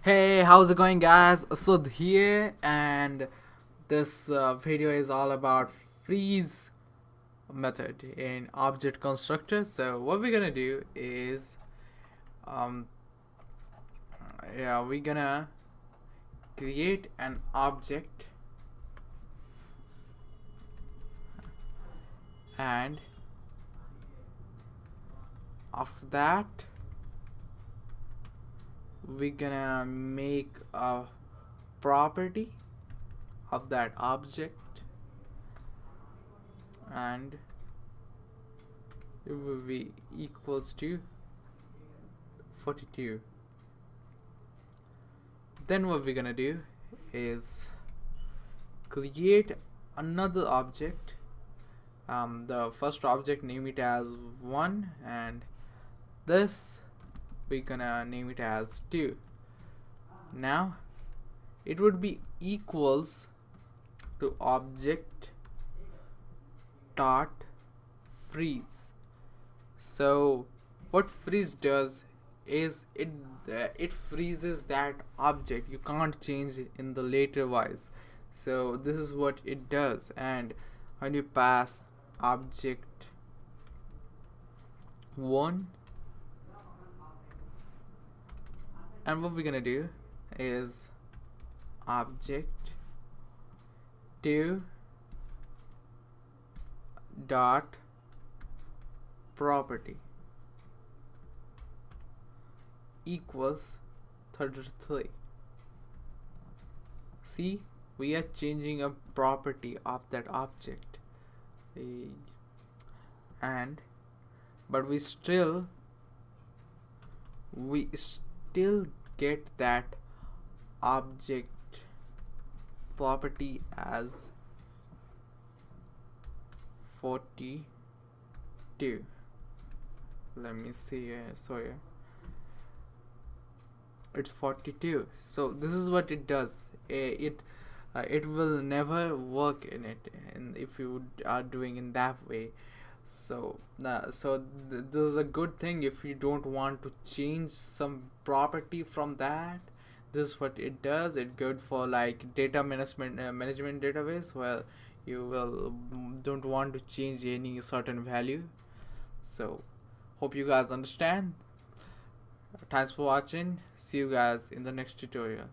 Hey, how's it going, guys? Sud here, and this video is all about freeze method in object constructor. So what we're gonna do is, um, we're gonna create an object, and after that, we're gonna make a property of that object, and it will be equals to 42. Then what we're gonna do is create another object. The first object, name it as 1, and this we're gonna name it as 2. Now it would be equals to object dot freeze. So what freeze does is it freezes that object. You can't change it in the later wise. So this is what it does. And when you pass object 1, and what we're gonna do is object 2 dot property equals 33. See, we are changing a property of that object, and but we still get that object property as 42. Let me see. Sorry, it's 42. So this is what it does. It will never work in it, and if you are doing in that way. So this is a good thing. If you don't want to change some property from that, this is what it does. It's good for like data management database, where you will don't want to change any certain value. So hope you guys understand. Thanks for watching. See you guys in the next tutorial.